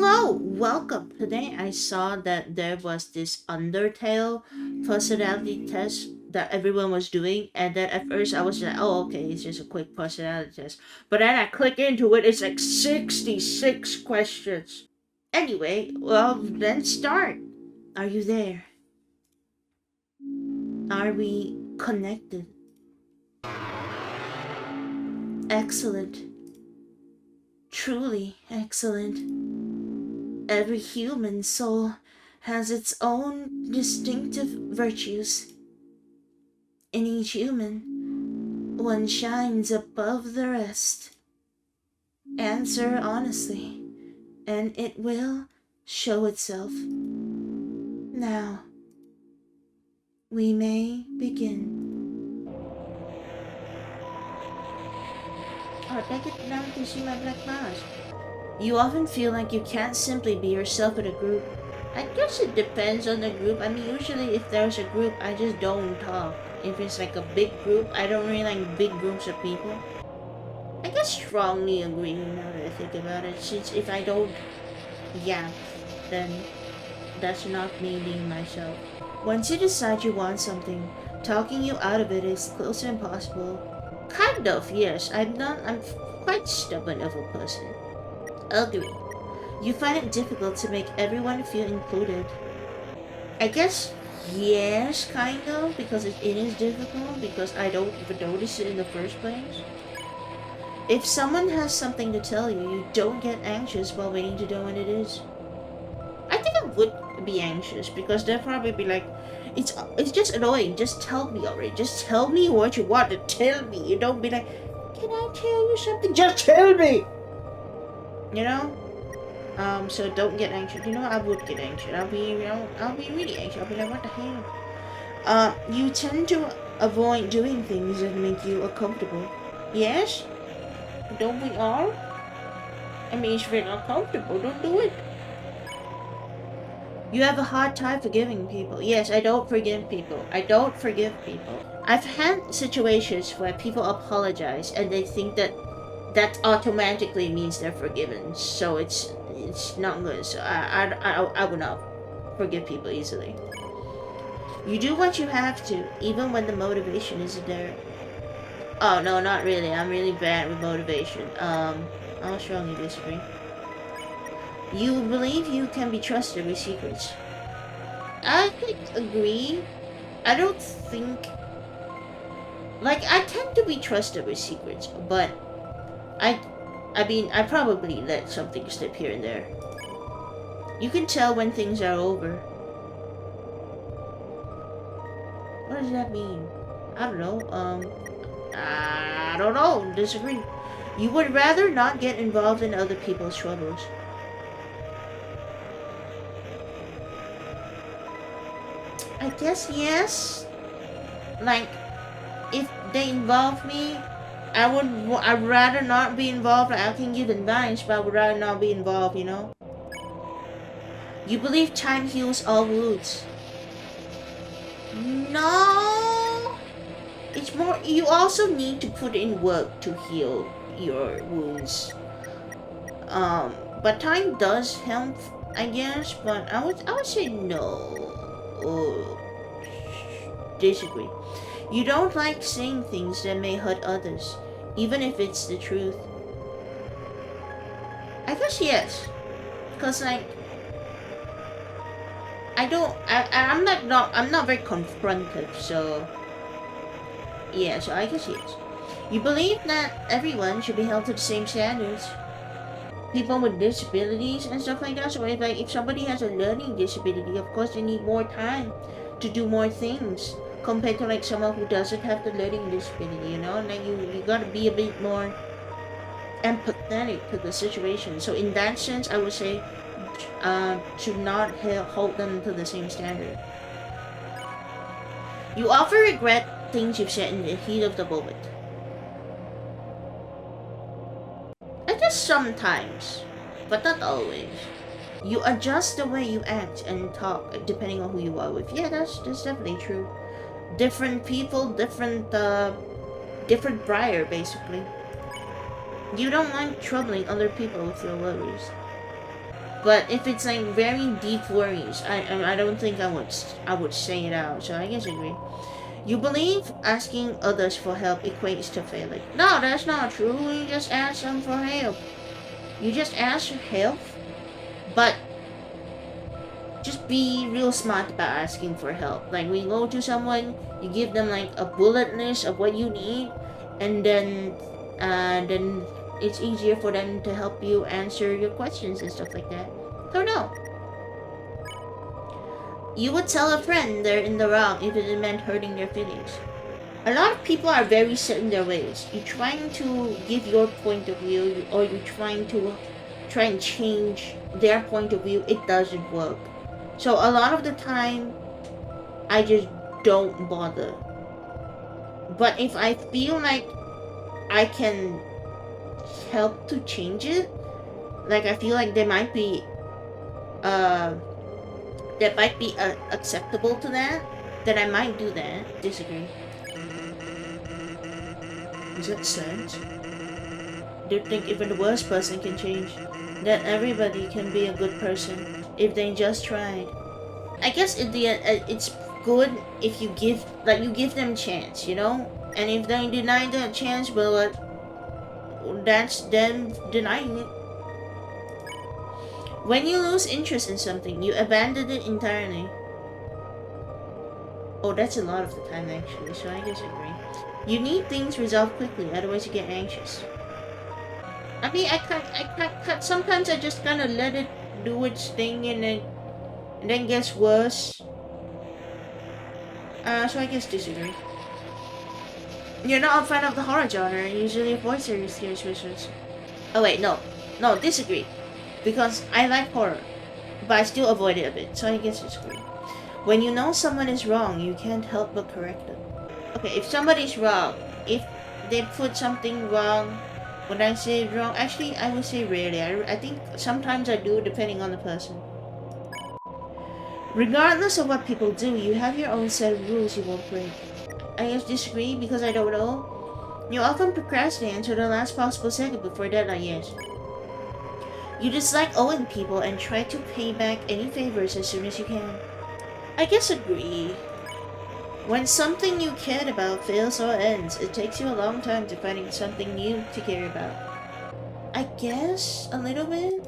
Hello, welcome. Today I saw that there was this Undertale personality test that everyone was doing, and then at first I was like, oh, okay, it's just a quick personality test. But then I click into it, it's like 66 questions. Anyway, well, then start. Are you there? Are we connected? Excellent. Truly excellent. Every human soul has its own distinctive virtues. In each human, one shines above the rest. Answer honestly, and it will show itself. Now, we may begin. Oh, take it down to see my black mask. You often feel like you can't simply be yourself in a group. I guess it depends on the group. I mean, usually if there's a group, I just don't talk. If it's like a big group, I don't really like big groups of people. I guess strongly agree now that I think about it. Since if I don't yap, then that's not me being myself. Once you decide you want something, talking you out of it is close to impossible. Kind of, yes. I'm quite stubborn of a person. Agree. You find it difficult to make everyone feel included. I guess yes, kind of, because it is difficult, because I don't even notice it in the first place. If someone has something to tell you, you don't get anxious while waiting to know what it is. I think I would be anxious, because they'll probably be like, it's just annoying, just tell me already, just tell me what you want to tell me. You don't be like, can I tell you something? Just tell me! You know? So don't get anxious. You know, I would get anxious. I'll be really anxious. I'll be like, what the hell? You tend to avoid doing things that make you uncomfortable. Yes? Don't we all? I mean, it's very uncomfortable. Don't do it. You have a hard time forgiving people. Yes, I don't forgive people. I don't forgive people. I've had situations where people apologize and they think that automatically means they're forgiven. So it's not good. So I would not forgive people easily. You do what you have to, even when the motivation isn't there. Oh no, not really. I'm really bad with motivation. I'll strongly disagree. You believe you can be trusted with secrets. I could agree. I don't think... Like, I tend to be trusted with secrets, but I mean, I probably let something slip here and there. You can tell when things are over. What does that mean? I don't know. I don't know. Disagree. You would rather not get involved in other people's troubles. I guess yes. Like, if they involve me, I'd rather not be involved. Like, I can give advice, but I would rather not be involved, you know? You believe time heals all wounds. No! It's more, you also need to put in work to heal your wounds. But time does help, I guess, but I would say no. Oh, disagree. You don't like saying things that may hurt others, even if it's the truth. I guess yes. Cause like, I'm not very confrontive, so yeah, so I guess yes. You believe that everyone should be held to the same standards. People with disabilities and stuff like that. So if somebody has a learning disability, of course they need more time to do more things compared to like someone who doesn't have the learning disability, you know? Like you gotta be a bit more empathetic to the situation. So in that sense, I would say to not hold them to the same standard. You often regret things you've said in the heat of the moment. I guess sometimes, but not always. You adjust the way you act and talk depending on who you are with. Yeah, that's definitely true. Different people, different Briar, basically. You don't like troubling other people with your worries. But if it's like very deep worries, I don't think I would say it out. So I guess I agree. You believe asking others for help equates to failing. No, that's not true. You just ask them for help. You just ask for help, but just be real smart about asking for help. Like when you go to someone, you give them like a bullet list of what you need, and then it's easier for them to help you answer your questions and stuff like that. So no. You would tell a friend they're in the wrong if it meant hurting their feelings. A lot of people are very set in their ways. You're trying to give your point of view, or you're trying to change their point of view. It doesn't work. So a lot of the time, I just don't bother. But if I feel like I can help to change it, like I feel like there might be acceptable to that, then I might do that. Disagree. Is that sense? Do you think even the worst person can change? That everybody can be a good person if they just tried. I guess in the end, it's good if you give them a chance, you know? And if they deny that chance, well, that's them denying it. When you lose interest in something, you abandon it entirely. Oh, that's a lot of the time actually, so I guess I agree. You need things resolved quickly, otherwise you get anxious. I mean, I can't. Sometimes I just kind of let it do its thing, and then gets worse. So I guess disagree. You're not a fan of the horror genre. You usually avoid serious visuals. Oh wait, no, disagree, because I like horror, but I still avoid it a bit. So I guess disagree. When you know someone is wrong, you can't help but correct them. Okay, if somebody's wrong, if they put something wrong, when I say wrong, actually I would say rarely. I think sometimes I do, depending on the person. Regardless of what people do, you have your own set of rules you won't break. I just disagree because I don't know. You often procrastinate until the last possible second before deadline, yes. You dislike owing people and try to pay back any favors as soon as you can. I guess agree. When something you cared about fails or ends, it takes you a long time to find something new to care about. I guess a little bit.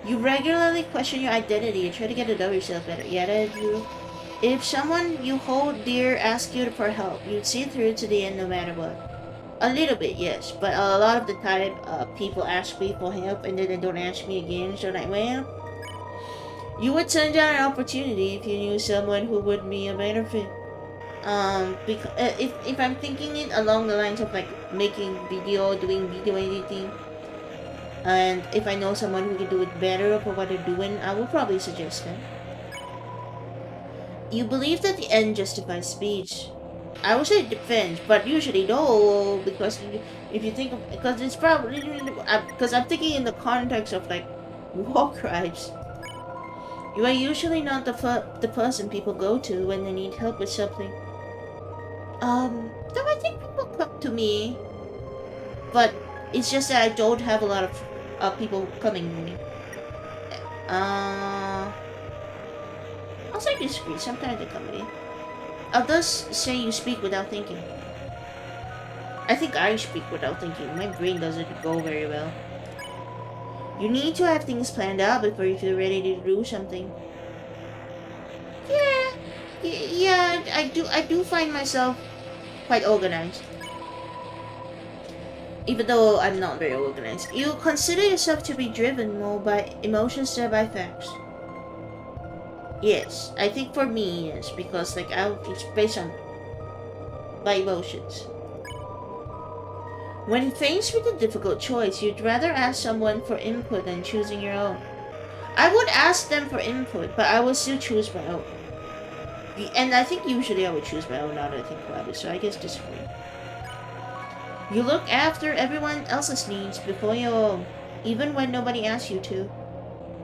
You regularly question your identity and try to get to know yourself better. Yeah, that's true. If someone you hold dear asks you for help, you'd see through to the end no matter what. A little bit, yes, but a lot of the time, people ask me for help and then they don't ask me again, so like, well, you would turn down an opportunity if you knew someone who would be a better fit. Because if I'm thinking it along the lines of like making video, doing video editing, and if I know someone who can do it better for what they're doing, I would probably suggest them. You believe that the end justifies speech. I would say it depends, but usually no, because if you think of, because it's probably, because I'm thinking in the context of like war crimes. You are usually not the person people go to when they need help with something. Though I think people come to me, but it's just that I don't have a lot of people coming to me. I'll say disagree. Sometimes they come to me. Others say you speak without thinking. I think I speak without thinking. My brain doesn't go very well. You need to have things planned out before you feel ready to do something. Yeah, I do find myself quite organized. Even though I'm not very organized. You consider yourself to be driven more by emotions than by facts. Yes, I think for me, yes, because like it's based on by emotions. When faced with a difficult choice, you'd rather ask someone for input than choosing your own. I would ask them for input, but I would still choose my own. And I think usually I would choose my own now that I think about it, so I guess disagree. You look after everyone else's needs before your own, even when nobody asks you to.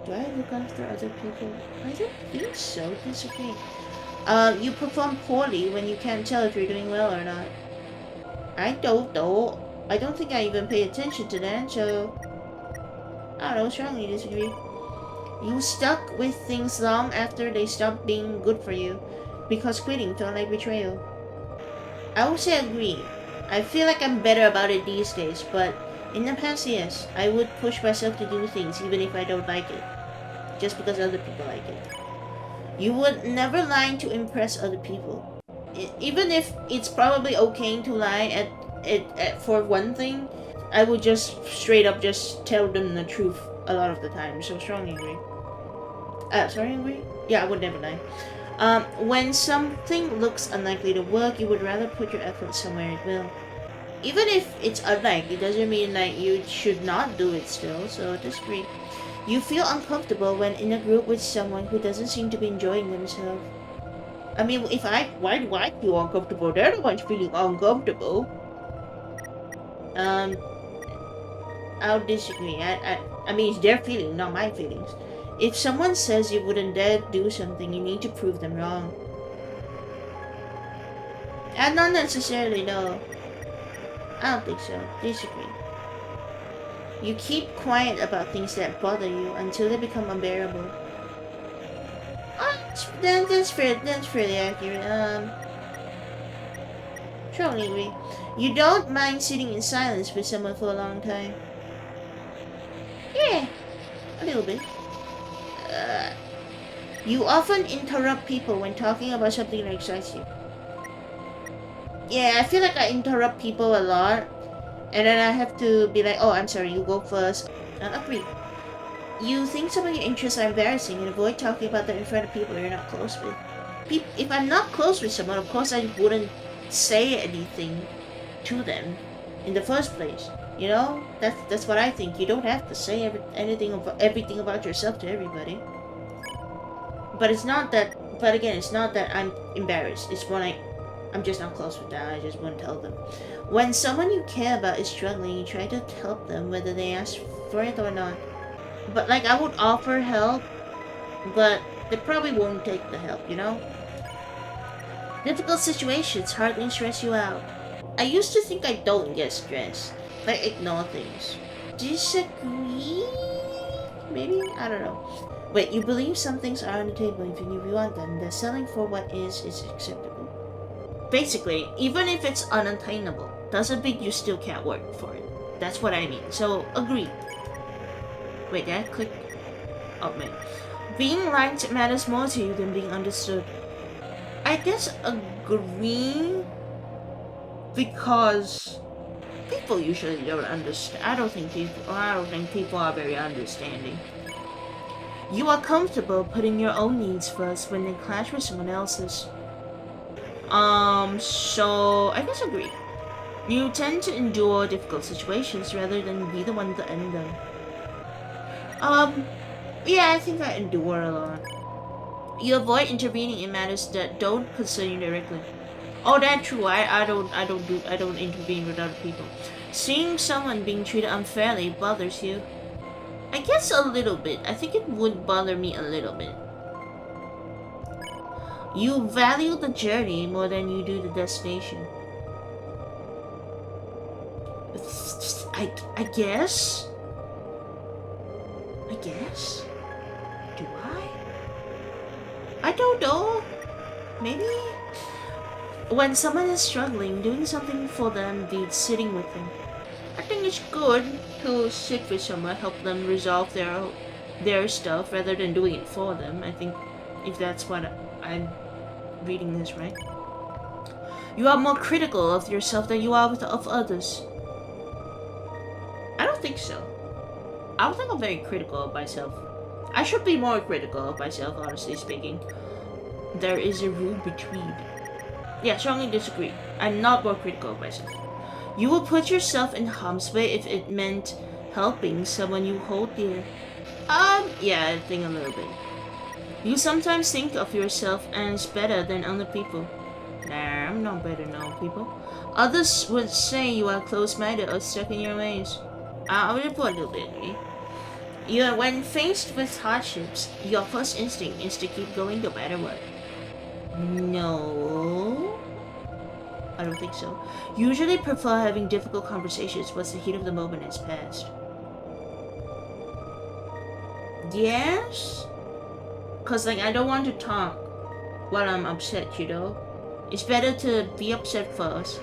Do I look after other people? I don't think so. Disagree. You perform poorly when you can't tell if you're doing well or not. I don't know. I don't think I even pay attention to that, so I don't know, strongly disagree. You stuck with things long after they stopped being good for you because quitting felt like betrayal. I would say agree. I feel like I'm better about it these days, but in the past, yes, I would push myself to do things even if I don't like it, just because other people like it. You would never lie to impress other people. Even if it's probably okay to lie for one thing, I would just straight up just tell them the truth a lot of the time. So strongly agree. Sorry, agree? Yeah, I would never lie. When something looks unlikely to work, you would rather put your effort somewhere it will. Even if it's unlikely, it doesn't mean that you should not do it still, so disagree. You feel uncomfortable when in a group with someone who doesn't seem to be enjoying themselves. I mean, why do I feel uncomfortable? They're the ones feeling uncomfortable. Um, I'll disagree. I mean, it's their feeling, not my feelings. If someone says you wouldn't dare do something, you need to prove them wrong. And not necessarily, no. I don't think so. Disagree. You keep quiet about things that bother you until they become unbearable. That's fairly accurate. Strongly agree. You don't mind sitting in silence with someone for a long time. Yeah, a little bit. You often interrupt people when talking about something that excites you. Yeah, I feel like I interrupt people a lot. And then I have to be like, oh, I'm sorry, you go first. Agree. You think some of your interests are embarrassing and avoid talking about them in front of people you're not close with. If I'm not close with someone, of course I wouldn't say anything to them in the first place. You know, that's what I think. You don't have to say everything about yourself to everybody. But it's not that. But again, it's not that I'm embarrassed. It's when I'm just not close with that. I just won't tell them. When someone you care about is struggling, you try to help them whether they ask for it or not. But like I would offer help, but they probably won't take the help, you know? Difficult situations hardly stress you out. I used to think I don't get stressed. I ignore things. Disagree? Maybe? I don't know. Wait, you believe some things are on the table even if you want them, that selling for what is acceptable. Basically, even if it's unattainable, doesn't mean you still can't work for it. That's what I mean. So, agree. Wait, did I click? Oh, man. Being liked matters more to you than being understood. I guess agree, because people usually don't understand. I don't think people are very understanding. You are comfortable putting your own needs first when they clash with someone else's. So I guess agree. You tend to endure difficult situations rather than be the one to end them. Yeah, I think I endure a lot. You avoid intervening in matters that don't concern you directly. Oh, that's true. I don't intervene with other people. Seeing someone being treated unfairly bothers you. I guess a little bit. I think it would bother me a little bit. You value the journey more than you do the destination. I guess? I guess? Do I don't know. Maybe? When someone is struggling, doing something for them beats sitting with them. I think it's good to sit with someone, help them resolve their stuff rather than doing it for them. I think if that's what I'm reading this right. You are more critical of yourself than you are of others. I don't think so. I don't think I'm very critical of myself. I should be more critical of myself, honestly speaking. There is a rule between. Yeah, strongly disagree. I'm not more critical of myself. You will put yourself in harm's way if it meant helping someone you hold dear. Yeah, I think a little bit. You sometimes think of yourself as better than other people. Nah, I'm not better than other people. Others would say you are close-minded or stuck in your ways. I would put a little bit, okay? When faced with hardships, your first instinct is to keep going no matter what. No, I don't think so. Usually prefer having difficult conversations once the heat of the moment has passed. Yes? Cause like I don't want to talk while I'm upset, you know? It's better to be upset first,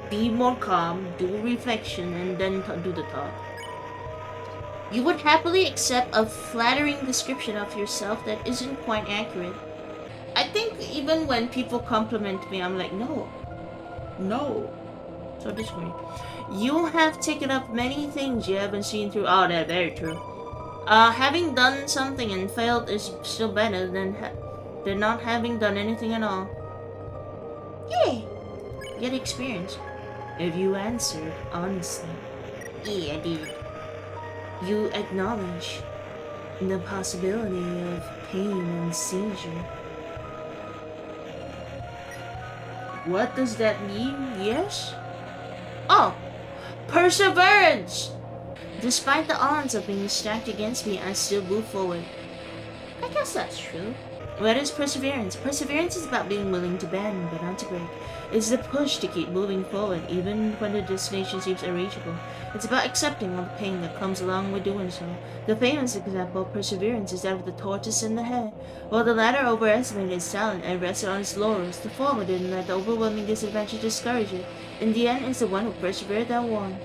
be more calm, do reflection, and then do the talk. You would happily accept a flattering description of yourself that isn't quite accurate. I think even when people compliment me, I'm like, no, no. So disagree. You have taken up many things you haven't seen through. Oh, that's very true. Having done something and failed is still better than not having done anything at all. Yeah, get experience. If you answered honestly, yeah, I did. You acknowledge the possibility of pain and seizure. What does that mean? Yes? Oh, perseverance! Despite the odds of being stacked against me, I still move forward. I guess that's true. What is perseverance? Perseverance is about being willing to bend, but not to break. It's the push to keep moving forward, even when the destination seems unreachable. It's about accepting all the pain that comes along with doing so. The famous example of perseverance is that of the tortoise and the hare. While the latter overestimated its talent and rested on its laurels, the former didn't let the overwhelming disadvantage discourage it. In the end, it's the one who persevered that won.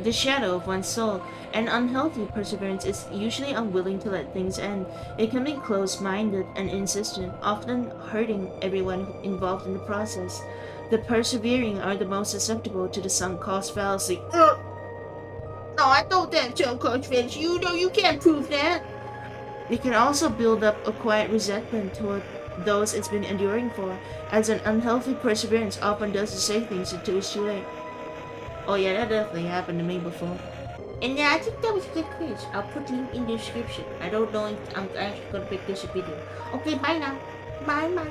The shadow of one's soul. An unhealthy perseverance is usually unwilling to let things end. It can be closed-minded and insistent, often hurting everyone involved in the process. The persevering are the most susceptible to the sunk cost fallacy. No, I thought that sunk cost fallacy. You know you can't prove that. It can also build up a quiet resentment toward those it's been enduring for, as an unhealthy perseverance often does the same things until it's too late. Oh yeah, that definitely happened to me before. And yeah, I think that was a good quiz. I'll put link in the description. I don't know if I'm actually gonna pick this video. Okay, bye now. Bye.